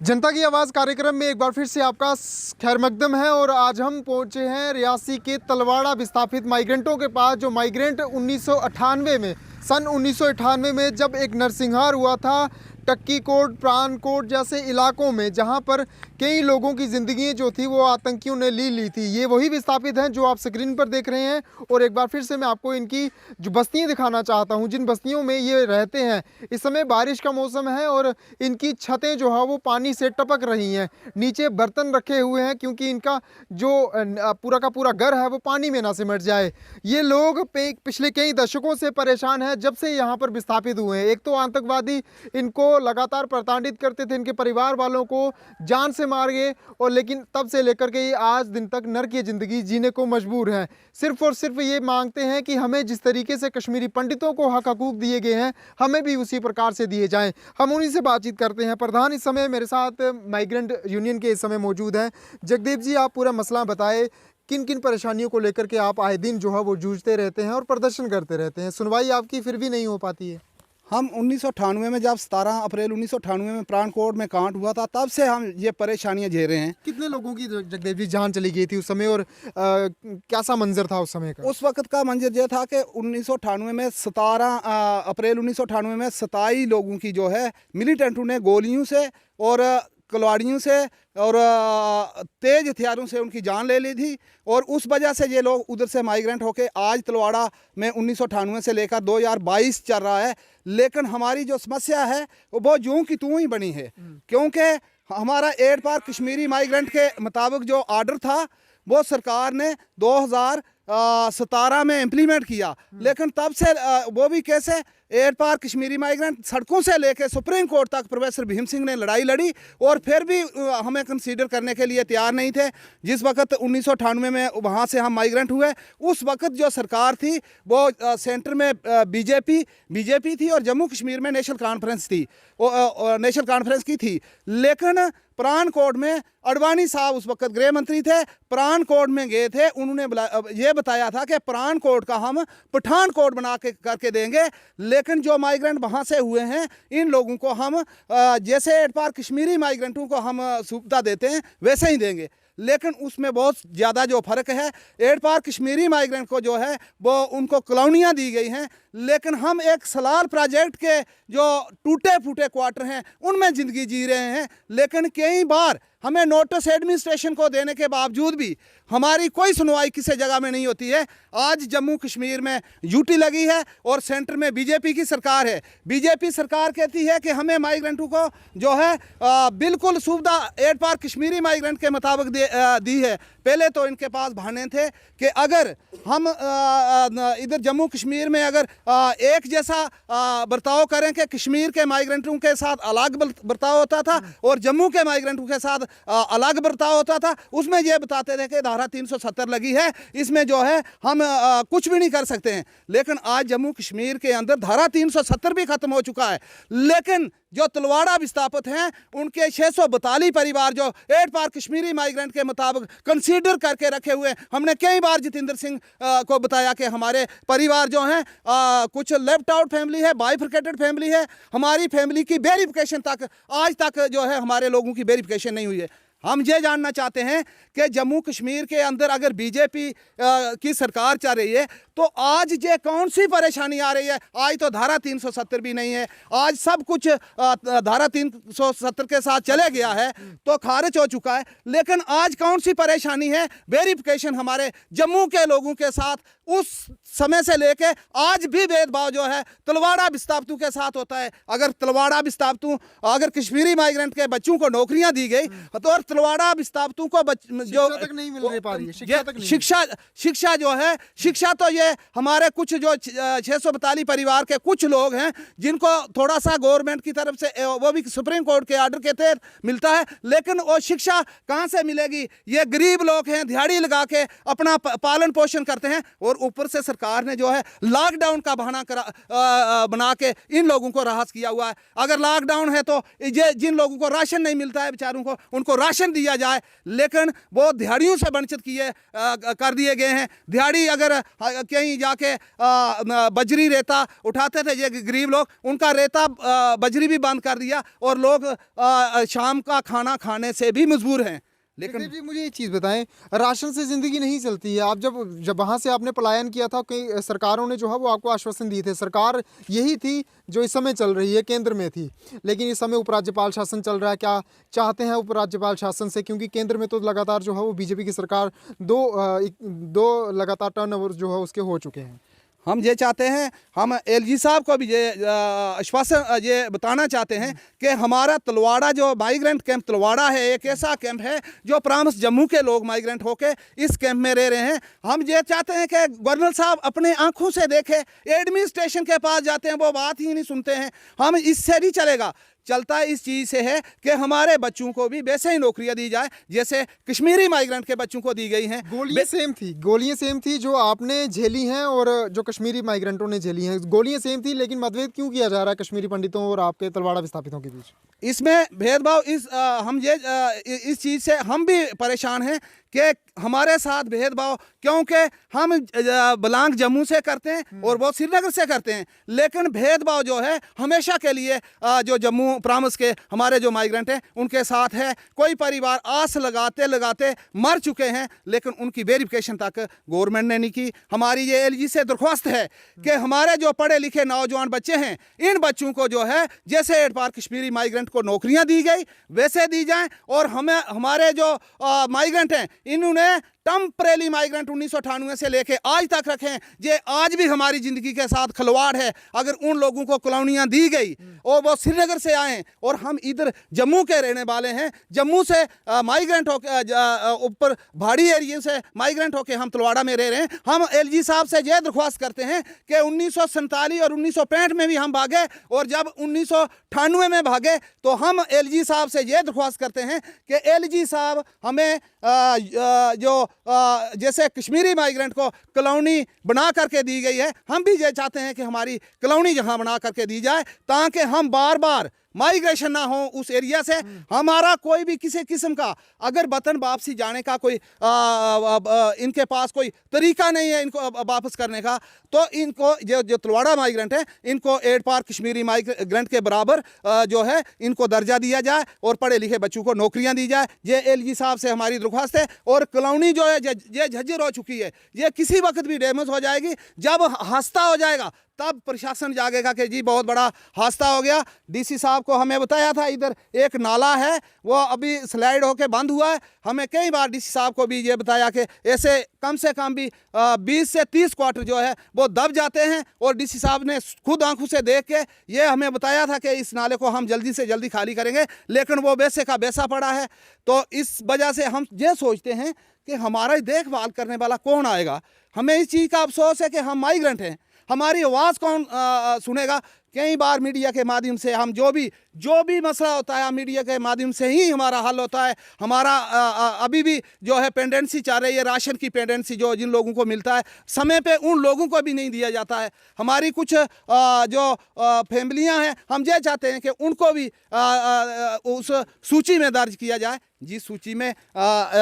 जनता की आवाज़ कार्यक्रम में एक बार फिर से आपका खैर मकदम है। और आज हम पहुंचे हैं रियासी के तलवाड़ा विस्थापित माइग्रेंटों के पास, जो माइग्रेंट 1998 में सन 1998 में जब एक नरसंहार हुआ था टक्की कोट, प्राण कोट जैसे इलाकों में, जहां पर कई लोगों की ज़िंदगी जो थी वो आतंकियों ने ली थी। ये वही विस्थापित हैं जो आप स्क्रीन पर देख रहे हैं। और एक बार फिर से मैं आपको इनकी जो बस्तियां दिखाना चाहता हूं, जिन बस्तियों में ये रहते हैं। इस समय बारिश का मौसम है और इनकी छतें जो है वो पानी से टपक रही हैं। नीचे बर्तन रखे हुए हैं क्योंकि इनका जो पूरा का पूरा घर है वो पानी में ना सिमट जाए। ये लोग पिछले कई दशकों से परेशान हैं जब से यहाँ पर विस्थापित हुए हैं। एक तो आतंकवादी इनको लगातार प्रताड़ित करते थे, इनके परिवार वालों को जान से मार गए, और लेकिन तब से लेकर के ये आज दिन तक नरकीय ज़िंदगी जीने को मजबूर हैं। सिर्फ और सिर्फ ये मांगते हैं कि हमें जिस तरीके से कश्मीरी पंडितों को हक हकूक दिए गए हैं, हमें भी उसी प्रकार से दिए जाएं। हम उन्हीं से बातचीत करते हैं। प्रधान इस समय मेरे साथ माइग्रेंट यूनियन के इस समय मौजूद हैं। जगदीप जी, आप पूरा मसला बताएं, किन किन परेशानियों को लेकर के आप आए दिन जो है वो जूझते रहते हैं और प्रदर्शन करते रहते हैं? सुनवाई आपकी फिर भी नहीं हो पाती है। हम 1998 में, जब 17 अप्रैल 1998 में प्राण कोट में कांड हुआ था, तब से हम ये परेशानियां झेल रहे हैं। कितने लोगों की जगदेव जी जान चली गई थी उस समय, और कैसा मंजर था उस समय का? उस वक्त का मंजर ये था कि 1998 में 17 अप्रैल 1998 में 27 लोगों की जो है मिलिटेंटों ने गोलियों से और कलवाड़ियों से और तेज हथियारों से उनकी जान ले ली थी। और उस वजह से ये लोग उधर से माइग्रेंट होके आज तलवाड़ा में 1998 से लेकर 2022 चल रहा है। लेकिन हमारी जो समस्या है वो बहुत यूं की तूं ही बनी है, क्योंकि हमारा 8 पार कश्मीरी माइग्रेंट के मुताबिक जो आर्डर था वो सरकार ने 2017 में इम्प्लीमेंट किया। लेकिन तब से वो भी कैसे, 8 पार कश्मीरी माइग्रेंट सड़कों से लेकर सुप्रीम कोर्ट तक प्रोफेसर भीम सिंह ने लड़ाई लड़ी और फिर भी हमें कंसीडर करने के लिए तैयार नहीं थे। जिस वक्त 1998 में वहाँ से हम माइग्रेंट हुए, उस वक्त जो सरकार थी वो सेंटर में बीजेपी थी और जम्मू कश्मीर में नेशनल कॉन्फ्रेंस थी, नेशनल कॉन्फ्रेंस की थी। लेकिन प्राण कोट में अडवाणी साहब उस वक्त गृह मंत्री थे, प्राण कोट में गए थे। उन्होंने ये बताया था कि प्राण कोट का हम पठान कोट बना के करके देंगे। लेकिन जो माइग्रेंट वहाँ से हुए हैं, इन लोगों को हम जैसे 8 पार कश्मीरी माइग्रेंटों को हम सुविधा देते हैं वैसे ही देंगे। लेकिन उसमें बहुत ज़्यादा जो फ़र्क है, 8 पार कश्मीरी माइग्रेंट को जो है वो उनको कॉलोनियाँ दी गई हैं, लेकिन हम एक सलाल प्रोजेक्ट के जो टूटे फूटे क्वार्टर हैं उनमें ज़िंदगी जी रहे हैं। लेकिन कई बार हमें नोटिस एडमिनिस्ट्रेशन को देने के बावजूद भी हमारी कोई सुनवाई किसी जगह में नहीं होती है। आज जम्मू कश्मीर में यूटी लगी है और सेंटर में बीजेपी की सरकार है। बीजेपी सरकार कहती है कि हमें माइग्रेंटों को जो है बिल्कुल सुविधा 8 पार कश्मीरी माइग्रेंट के मुताबिक दी है। पहले तो इनके पास बहाने थे कि अगर हम इधर जम्मू कश्मीर में अगर एक जैसा बर्ताव करें कि कश्मीर के माइग्रेंटों के साथ अलग बर्ताव होता था और जम्मू के माइग्रेंटों के साथ अलग बर्ताव होता था, उसमें यह बताते थे कि धारा 370 लगी है, इसमें जो है हम कुछ भी नहीं कर सकते हैं। लेकिन आज जम्मू कश्मीर के अंदर धारा 370 भी खत्म हो चुका है। लेकिन जो तलवाड़ा विस्थापित हैं उनके 642 परिवार जो 8 पार कश्मीरी माइग्रेंट के मुताबिक कंसीडर करके रखे हुए, हमने कई बार जितेंद्र सिंह को बताया कि हमारे परिवार जो हैं कुछ लेफ्ट आउट फैमिली है, बाइफरकेटेड फैमिली है। हमारी फैमिली की वेरिफिकेशन तक आज तक जो है हमारे लोगों की वेरिफिकेशन नहीं हुई है। हम ये जानना चाहते हैं कि जम्मू कश्मीर के अंदर अगर बीजेपी की सरकार चल रही है तो आज ये कौन सी परेशानी आ रही है? आज तो धारा 370 भी नहीं है, आज सब कुछ धारा 370 के साथ चले गया है तो खारिज हो चुका है। लेकिन आज कौन सी परेशानी है? वेरिफिकेशन हमारे जम्मू के लोगों के साथ उस समय से लेके आज भी भेदभाव जो है तलवाड़ा विस्थापितों के साथ होता है। अगर तलवाड़ा विस्थापितों, अगर कश्मीरी माइग्रेंट के बच्चों को नौकरियां दी गई तो तलवाड़ा विस्थापितों को जो तक नहीं मिल पा रही है, शिक्षा जो है, शिक्षा तो ये हमारे कुछ जो 642 परिवार के कुछ लोग हैं जिनको थोड़ा सा गवर्नमेंट की तरफ से वो भी सुप्रीम कोर्ट के आर्डर के तहत मिलता है, लेकिन वो शिक्षा कहाँ से मिलेगी? ये गरीब लोग हैं, दिहाड़ी लगा के अपना पालन पोषण करते हैं और ऊपर से सरकार ने जो है लॉकडाउन का बहाना बना के इन लोगों को राहत किया हुआ है। अगर लॉकडाउन है तो जिन लोगों को राशन नहीं मिलता है बेचारों को, उनको राशन राशन दिया जाए, लेकिन वो दिहाड़ियों से वंचित कर दिए गए हैं। दिहाड़ी अगर कहीं जाके बजरी रेता उठाते थे ये गरीब लोग, उनका रेता बजरी भी बंद कर दिया और लोग शाम का खाना खाने से भी मजबूर हैं। लेकिन जी मुझे एक चीज़ बताएं, राशन से ज़िंदगी नहीं चलती है। आप जब वहाँ से आपने पलायन किया था, कई सरकारों ने जो है वो आपको आश्वासन दिए थे। सरकार यही थी जो इस समय चल रही है, केंद्र में थी, लेकिन इस समय उपराज्यपाल शासन चल रहा है। क्या चाहते हैं उपराज्यपाल शासन से, क्योंकि केंद्र में तो लगातार जो है वो बीजेपी की सरकार दो लगातार टर्न ओवर जो है उसके हो चुके हैं। हम ये चाहते हैं, हम एलजी साहब को भी ये आश्वासन ये बताना चाहते हैं कि हमारा तलवाड़ा जो माइग्रेंट कैंप तलवाड़ा है, एक ऐसा कैंप है जो प्रामस जम्मू के लोग माइग्रेंट होके इस कैंप में रह रहे हैं। हम ये चाहते हैं कि गवर्नर साहब अपने आंखों से देखें, एडमिनिस्ट्रेशन के पास जाते हैं वो बात ही नहीं सुनते हैं। हम इससे नहीं चलेगा, चलता इस चीज़ से है कि हमारे बच्चों को भी वैसे ही नौकरियां दी जाए जैसे कश्मीरी माइग्रेंट के बच्चों को दी गई हैं। गोलियां सेम थी जो आपने झेली हैं और जो कश्मीरी माइग्रेंटों ने झेली हैं। गोलियां सेम थी, लेकिन मतभेद क्यों किया जा रहा है कश्मीरी पंडितों और आपके तलवाड़ा विस्थापितों के बीच? इसमें भेदभाव इस चीज़ से हम भी परेशान हैं कि हमारे साथ भेदभाव, क्योंकि हम बिलोंग जम्मू से करते हैं और वो श्रीनगर से करते हैं, लेकिन भेदभाव जो है हमेशा के लिए जो जम्मू प्रामस के हमारे जो माइग्रेंट हैं उनके साथ है। कोई परिवार आस लगाते लगाते मर चुके हैं, लेकिन उनकी वेरिफिकेशन तक गवर्नमेंट ने नहीं की। हमारी ये एलजी से दरख्वास्त है कि हमारे जो पढ़े लिखे नौजवान बच्चे हैं, इन बच्चों को जो है जैसे एड पार कश्मीरी माइग्रेंट को नौकरियां दी गई वैसे दी जाएं, और हमारे जो माइग्रेंट हैं इन्होंने टेम्परेरी माइग्रेंट 1998 से लेके आज तक रखे हैं। ये आज भी हमारी ज़िंदगी के साथ खिलवाड़ है। अगर उन लोगों को कॉलोनियाँ दी गई और वो श्रीनगर से आए और हम इधर जम्मू के रहने वाले हैं, जम्मू से माइग्रेंट होकर ऊपर पहाड़ी एरिया से माइग्रेंट होकर हम तलवाड़ा में रह रहे हैं। हम एलजी साहब से यह दरख्वास्त करते हैं कि 1947 और 1965 में भी हम भागे, और जब 1998 में भागे तो हम एलजी साहब से यह दरख्वास्त करते हैं कि एलजी साहब हमें जो जैसे कश्मीरी माइग्रेंट को कॉलोनी बना करके दी गई है, हम भी ये चाहते हैं कि हमारी कॉलोनी जहां बना करके दी जाए, ताकि हम बार बार माइग्रेशन ना हो उस एरिया से। हमारा कोई भी किसी किस्म का अगर वतन वापसी जाने का कोई इनके पास कोई तरीका नहीं है इनको वापस करने का, तो इनको जो तलवाड़ा माइग्रेंट है इनको एड पार कश्मीरी माइग्रेंट के बराबर जो है इनको दर्जा दिया जाए और पढ़े लिखे बच्चों को नौकरियां दी जाए। ये एलजी साहब से हमारी दरख्वास्त है। और कॉलोनी जो है ये झज्जर हो चुकी है, ये किसी वक्त भी डैमेज हो जाएगी। जब हादसा हो जाएगा तब प्रशासन जागेगा कि जी बहुत बड़ा हादसा हो गया। डीसी साहब को हमें बताया था इधर एक नाला है वो अभी स्लाइड होके बंद हुआ है। हमें कई बार डीसी साहब को भी ये बताया कि ऐसे कम से कम भी 20 से 30 क्वार्टर जो है वो दब जाते हैं, और डीसी साहब ने खुद आंखों से देख के ये हमें बताया था कि इस नाले को हम जल्दी से जल्दी खाली करेंगे, लेकिन वो वैसे का वैसा पड़ा है। तो इस वजह से हम ये सोचते हैं कि हमारा देखभाल करने वाला कौन आएगा। हमें इस चीज़ का अफसोस है कि हम माइग्रेंट हैं, हमारी आवाज़ कौन सुनेगा। कई बार मीडिया के माध्यम से हम जो भी मसला होता है मीडिया के माध्यम से ही हमारा हल होता है। हमारा अभी भी जो है पेंडेंसी चाह रही है, राशन की पेंडेंसी जो जिन लोगों को मिलता है समय पे उन लोगों को भी नहीं दिया जाता है। हमारी कुछ जो फैमिलियां हैं हम ये चाहते हैं कि उनको भी उस सूची में दर्ज किया जाए, जिस सूची में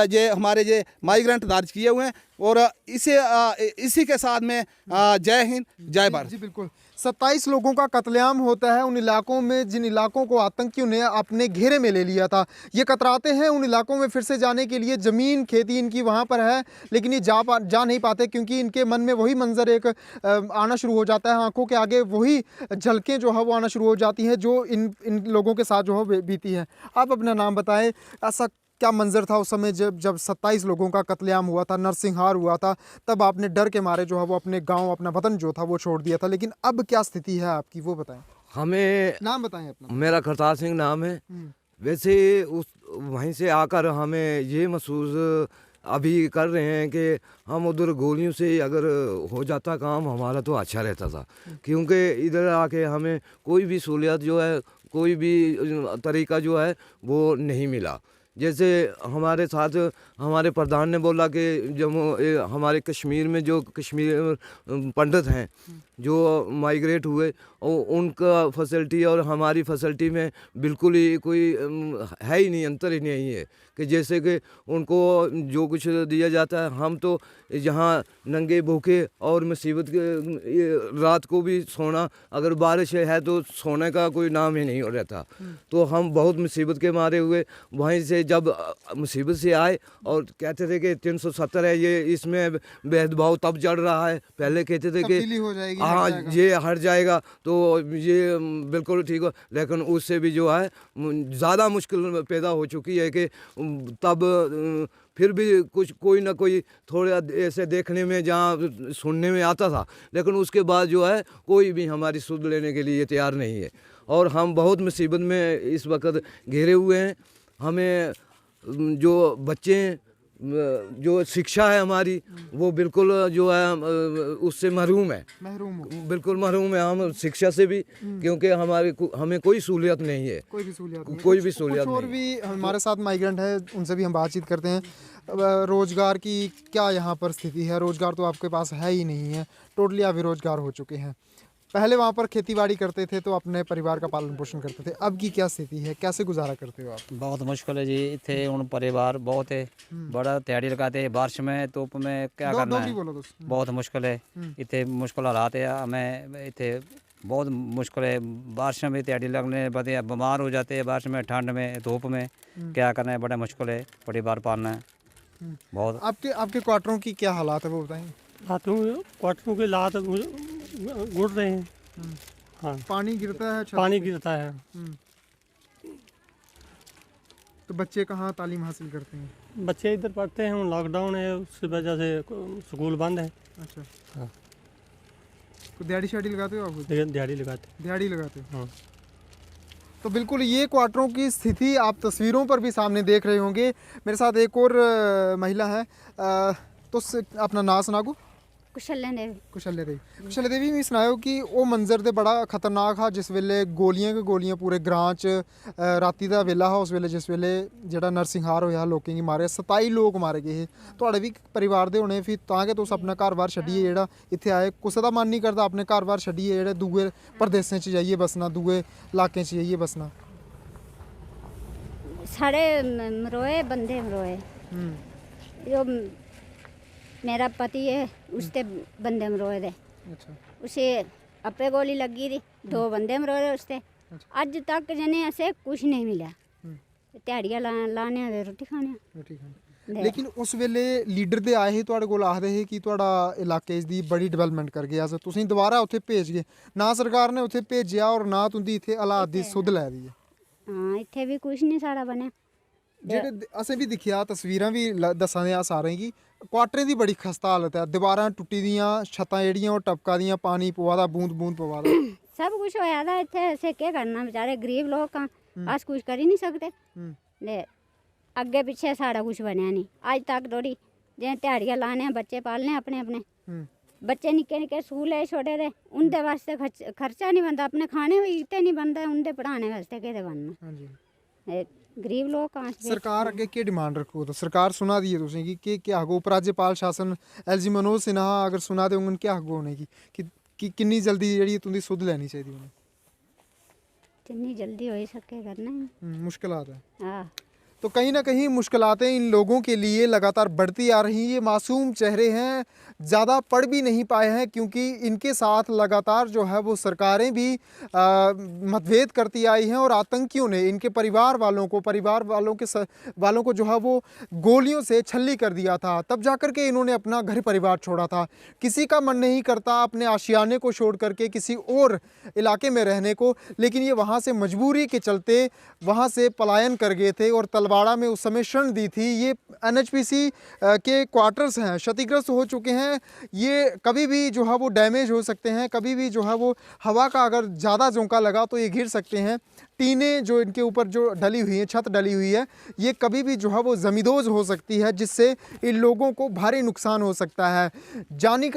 ये हमारे ये माइग्रेंट दर्ज किए हुए हैं। और इसी के साथ में जय हिंद जय भारत। जी बिल्कुल, 27 लोगों का कत्लेआम होता है उन इलाकों में जिन इलाकों को आतंकियों ने अपने घेरे में ले लिया था। ये कतराते हैं उन इलाकों में फिर से जाने के लिए, ज़मीन खेती इनकी वहाँ पर है, लेकिन ये जा नहीं पाते क्योंकि इनके मन में वही मंजर एक आना शुरू हो जाता है, आंखों के आगे वही झलकें जो है वो आना शुरू हो जाती हैं जो इन लोगों के साथ जो है बीती है। आप अपना नाम बताएं, ऐसा क्या मंजर था उस समय जब 27 लोगों का कत्लेआम हुआ था, नरसिंहार हुआ था, तब आपने डर के मारे जो है वो अपने गांव अपना वतन जो था वो छोड़ दिया था, लेकिन अब क्या स्थिति है आपकी वो बताएं। हमें नाम बताएं अपना। मेरा करतार सिंह नाम है। वैसे वहीं से आकर हमें ये महसूस अभी कर रहे हैं कि हम उधर गोलियों से अगर हो जाता काम हमारा तो अच्छा रहता था, क्योंकि इधर आके हमें कोई भी सहूलियत जो है, कोई भी तरीका जो है वो नहीं मिला। जैसे हमारे साथ हमारे प्रधान ने बोला कि जब हमारे कश्मीर में जो कश्मीर पंडित हैं जो माइग्रेट हुए और उनका फैसिलिटी और हमारी फैसिलिटी में बिल्कुल ही कोई है ही नहीं, अंतर ही नहीं है कि जैसे कि उनको जो कुछ दिया जाता है, हम तो यहाँ नंगे भूखे और मुसीबत के रात को भी सोना, अगर बारिश है तो सोने का कोई नाम ही नहीं हो रहता। तो हम बहुत मुसीबत के मारे हुए वहीं से जब मुसीबत से आए और कहते थे कि 370 है, ये इसमें भेदभाव तब जड़ रहा है। पहले कहते थे तब्दीली कि हो जाएगी, हाँ हट जाएगा। ये हट जाएगा तो ये बिल्कुल ठीक हो, लेकिन उससे भी जो है ज़्यादा मुश्किल पैदा हो चुकी है कि तब फिर भी कुछ कोई ना कोई थोड़ा ऐसे देखने में जहाँ सुनने में आता था, लेकिन उसके बाद जो है कोई भी हमारी सुध लेने के लिए तैयार नहीं है और हम बहुत मुसीबत में इस वक्त घिरे हुए हैं। हमें जो बच्चे हैं, जो शिक्षा है हमारी वो बिल्कुल जो है उससे महरूम है, महरूम हो, बिल्कुल महरूम है हम शिक्षा से भी, क्योंकि हमें कोई सहूलियत नहीं है, कोई भी सहूलियत नहीं। कोई भी कुछ सहूलियत और नहीं। भी हमारे साथ माइग्रेंट है, उनसे भी हम बातचीत करते हैं। अब रोजगार की क्या यहाँ पर स्थिति है? रोजगार तो आपके पास है ही नहीं है, टोटली आप बेरोजगार हो चुके हैं। पहले वहाँ पर खेतीबाड़ी करते थे तो अपने परिवार का पालन पोषण करते थे, अब की क्या स्थिति है, कैसे गुजारा करते हो आप? बहुत मुश्किल है जी, इतने उन परिवार बहुत है, बड़ा दिहाड़ी लगाते हैं, बारिश में धूप में क्या करना डोगरी है, बोलो दोस्त। बहुत मुश्किल है। इतने मुश्किल हालात है, हमें इतने बहुत मुश्किल है। बारिश में दिहाड़ी लगने बदे बीमार हो जाते हैं, बारिश में, ठंड में, धूप में क्या करना है, बड़ा मुश्किल है परिवार पालना है बहुत। आपके क्वार्टरों की क्या हालात है वो बताएंगे? क्वार्टरों के लात गुड़ रहे हैं। हाँ, पानी गिरता है, पानी गिरता है। तो बच्चे कहाँ तालीम हासिल करते हैं? बच्चे इधर पढ़ते हैं, लॉकडाउन है उसकी वजह से स्कूल बंद है। अच्छा, हाँ। तो दिहाड़ी शाड़ी लगाते हो आप? लेकिन दिहाड़ी लगाते दिहाड़ी लगाते हो? हाँ। तो बिल्कुल ये क्वार्टरों की स्थिति आप तस्वीरों पर भी सामने देख रहे होंगे। मेरे साथ एक और महिला है, तो अपना नाम सुनागो। कुशल्या देवी। कुशल्या देवी मैं सुनाओ कि वो मंजर ते बड़ा खतरनाक हा जिस वेले गोलियां पूरे ग्रां च राती दा वेला हा, उस वेले जिस वेले जेह्ड़ा नरसिंहार होया लोकें गी मारे 27 लोग मारे गए हे। तुहाड़े भी परिवार दे होने, फिर तां गै तुस अपना घर-बार छड्डियै जेह्ड़ा इत्थै आए। कुसै दा मन नहीं करदा अपने घर-बार छड्डियै जेह्ड़े दूए प्रदेशें च जाइयै बसना, दूए इलाकें च जाइयै बसना? साढ़े मरोए बंदे मरोए, जो मेरा पति है उसके बंदे मरोए दे। अच्छा, उसे अपे गोली लगी थी, 2 बंदे मरोए उससे। अज तक जने ऐसे कुछ नहीं मिला, दिहाड़ियां लाने दे रोटी खाने। ठीक है। लेकिन उस वेले लीडर दे आए हे तुहाड़े कोल, आखदे हे कि तुहाड़ा इलाके दी बड़ी डेवलपमेंट करगे अस, तुसीं दोबारा उत्थे भेज गए ना? सरकार ने उत्थे भेजेआ और ना तुंदी इत्थे हालात दी सुध लै दी है। हाँ, इत्थे भी कुछ नहीं साढ़ा बने। जेह्ड़े असें भी दिक्खेआ, तस्वीरां भी दस्सा दे आं सारें गी, क्वार्टरें दी बड़ी खस्ता हालत है, दीवारां टुट्टी दियां, छत्तां जेह्ड़ियां ओह् टपका दियां, पानी पवा दा, बूंद बूंद पवा दा। सब कुछ होया था इत्थे, असें केह् करना, बेचारे गरीब लोग हां, अस कुछ करी नहीं सकते। ते अग्गे पिच्छे साढ़ा कुछ बनया नहीं अज तक थोड़ी, जि'यां दिहाड़ियां लाने, बच्चे पालने अपने अपने, बच्चे निक्के निक्के स्कूल है छोटे दे, उं'दे वास्ते खर्चा नहीं बनदा, अपने खाने भी इत्ते नहीं बनदा, उं'दे पढ़ाने वास्ते केह् बनना। गरीब लोग कहाँ से? सरकार अग्गे केह् डिमांड रक्खो? तो सरकार सुना दी है तुसें गी, केह् आखो? उपराज्यपाल शासन LG मनोज सिन्हा अगर सुना दे होङन, केह् आखो उ'नेंगी कि किन्नी जल्दी जेह्ड़ी तुंदी सुध लैनी चाहिदी उ'नें? जितनी जल्दी हो सके करना है। मुश्किलात है। हाँ, तो कहीं ना कहीं मुश्किलातें इन लोगों के लिए लगातार बढ़ती आ रही हैं। ये मासूम चेहरे हैं, ज़्यादा पढ़ भी नहीं पाए हैं, क्योंकि इनके साथ लगातार जो है वो सरकारें भी मतभेद करती आई हैं और आतंकियों ने इनके परिवार वालों को जो है वो गोलियों से छल्ली कर दिया था, तब जाकर के इन्होंने अपना घर परिवार छोड़ा था। किसी का मन नहीं करता अपने आशियाने को छोड़ करके किसी और इलाके में रहने को, लेकिन ये वहाँ से मजबूरी के चलते वहाँ से पलायन कर गए थे और तलवाड़ा में उस समय शरण दी थी। ये NHPC के क्वार्टर्स हैं, क्षतिग्रस्त हो चुके हैं। ये कभी भी जो है वो डैमेज हो सकते हैं, कभी भी जो है वो हवा का अगर ज़्यादा झोंका लगा तो ये गिर सकते हैं। टीनें जो इनके ऊपर जो डली हुई है, छत डली हुई है, ये कभी भी जो है वो ज़मींदोज़ हो सकती है, जिससे इन लोगों को भारी नुकसान हो सकता है। जानी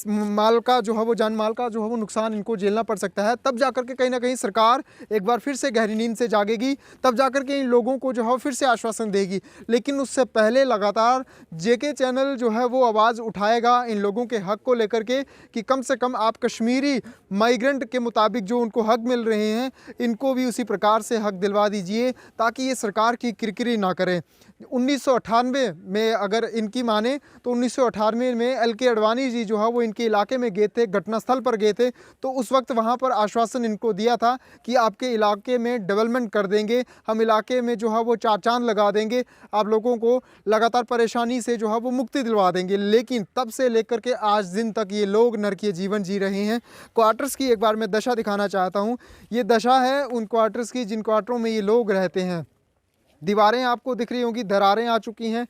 माल का जो है वो जान माल का जो है वो नुकसान इनको झेलना पड़ सकता है। तब जाकर के कहीं ना कहीं सरकार एक बार फिर से गहरी नींद से जागेगी, तब जाकर के इन लोगों को जो है फिर से आश्वासन देगी। लेकिन उससे पहले लगातार जेके चैनल जो है वो आवाज़ उठाएगा इन लोगों के हक को लेकर के कि कम से कम आप कश्मीरी माइग्रेंट के मुताबिक जो उनको हक मिल रहे हैं, इनको भी उसी प्रकार से हक दिलवा दीजिए, ताकि ये सरकार की किरकिरी ना करें। 1998 में अगर इनकी माने तो 1998 में LK अडवाणी जी जो है वो इनके इलाके में गए थे, घटनास्थल पर गए थे, तो उस वक्त वहाँ पर आश्वासन इनको दिया था कि आपके इलाके में डेवलपमेंट कर देंगे, हम इलाके में जो है वो चार चांद लगा देंगे, आप लोगों को लगातार परेशानी से जो है वो मुक्ति दिलवा देंगे। लेकिन तब से लेकर के आज दिन तक ये लोग नरकीय जीवन जी रहे हैं। क्वार्टर्स की एक बार मैं दशा दिखाना चाहता हूँ। ये दशा है उन क्वार्टर्स की जिन क्वार्टरों में ये लोग रहते हैं। दीवारें आपको दिख रही होंगी, दरारें आ चुकी हैं,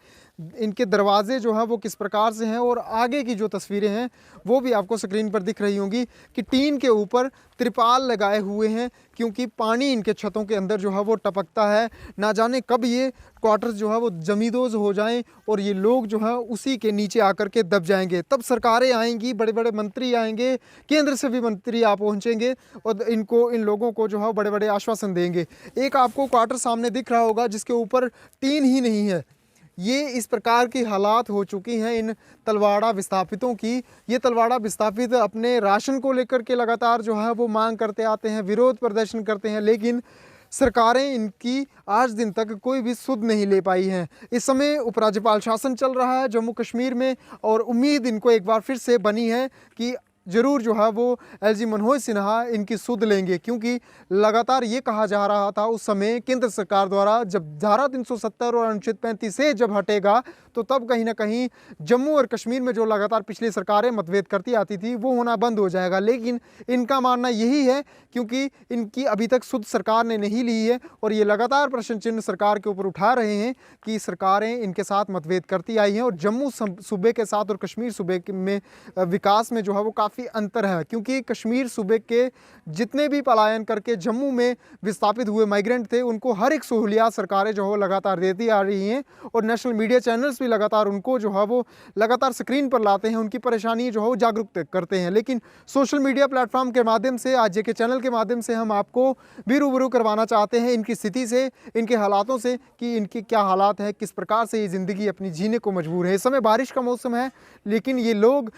इनके दरवाजे जो हैं वो किस प्रकार से हैं, और आगे की जो तस्वीरें हैं वो भी आपको स्क्रीन पर दिख रही होंगी कि टीन के ऊपर त्रिपाल लगाए हुए हैं, क्योंकि पानी इनके छतों के अंदर जो है वो टपकता है। ना जाने कब ये क्वार्टर्स जो है वो ज़मींदोज़ हो जाएं और ये लोग जो है उसी के नीचे आकर के दब जाएंगे। तब सरकारें आएंगी, बड़े बड़े मंत्री आएंगे, केंद्र से भी मंत्री आ पहुँचेंगे और इन लोगों को जो है बड़े बड़े आश्वासन देंगे। एक आपको क्वार्टर सामने दिख रहा होगा जिसके ऊपर टीन ही नहीं है। ये इस प्रकार की हालात हो चुकी हैं इन तलवाड़ा विस्थापितों की। ये तलवाड़ा विस्थापित अपने राशन को लेकर के लगातार जो है वो मांग करते आते हैं, विरोध प्रदर्शन करते हैं, लेकिन सरकारें इनकी आज दिन तक कोई भी सुध नहीं ले पाई हैं। इस समय उपराज्यपाल शासन चल रहा है जम्मू कश्मीर में, और उम्मीद इनको एक बार फिर से बनी है कि ज़रूर जो है वो LG मनोज सिन्हा इनकी सुध लेंगे, क्योंकि लगातार ये कहा जा रहा था उस समय केंद्र सरकार द्वारा, जब धारा 370 और अनुच्छेद 35 से जब हटेगा तो तब कहीं ना कहीं जम्मू और कश्मीर में जो लगातार पिछली सरकारें मतभेद करती आती थी वो होना बंद हो जाएगा। लेकिन इनका मानना यही है, क्योंकि इनकी अभी तक सुध सरकार ने नहीं ली है और ये लगातार प्रश्न चिन्ह सरकार के ऊपर उठा रहे हैं कि सरकारें इनके साथ मतभेद करती आई हैं, और जम्मू सूबे के साथ और कश्मीर सूबे में विकास में जो है वो काफ़ी अंतर है। क्योंकि कश्मीर सूबे के जितने भी पलायन करके जम्मू में विस्थापित हुए माइग्रेंट थे, उनको हर एक सहूलियात सरकारें जो है लगातार देती आ रही हैं, और नेशनल मीडिया चैनल्स भी लगातार उनको जो है वो लगातार स्क्रीन पर लाते हैं, उनकी परेशानी जो है वो जागरूक करते हैं। लेकिन सोशल मीडिया प्लेटफॉर्म के माध्यम से, आज जेके चैनल के माध्यम से हम आपको भी रूबरू करवाना चाहते हैं इनकी स्थिति से, इनके हालातों से, कि इनकी क्या हालात है, किस प्रकार से ये ज़िंदगी अपनी जीने को मजबूर है। इस समय बारिश का मौसम है, लेकिन ये लोग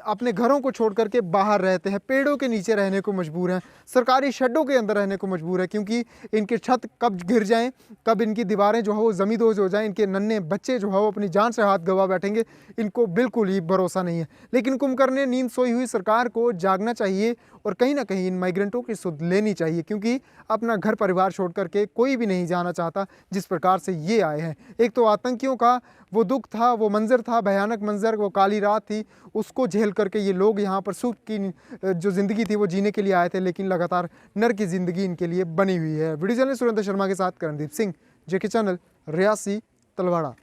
अपने घरों को छोड़ करके बाहर रहते हैं, पेड़ों के नीचे रहने को मजबूर हैं, सरकारी शेडों के अंदर रहने को मजबूर है, क्योंकि इनके छत कब गिर जाएं, कब इनकी दीवारें जो है वो ज़मींदोज़ हो जाएं, इनके नन्हे बच्चे जो है वो अपनी जान से हाथ गंवा बैठेंगे, इनको बिल्कुल ही भरोसा नहीं है। लेकिन कुंभकर्ण नींद सोई हुई सरकार को जागना चाहिए और कहीं ना कहीं इन माइग्रेंटों की सुध लेनी चाहिए, क्योंकि अपना घर परिवार छोड़ करके कोई भी नहीं जाना चाहता जिस प्रकार से ये आए हैं। एक तो आतंकियों का वो दुख था, वो मंजर था, भयानक मंजर, वो काली रात थी, उसको झेल करके ये लोग यहाँ पर सुख की जो ज़िंदगी थी वो जीने के लिए आए थे, लेकिन लगातार नर की ज़िंदगी इनके लिए बनी हुई है। वीडियो जर्नलिस्ट सुरेंद्र शर्मा के साथ करणदीप सिंह, जेके चैनल, रियासी, तलवाड़ा।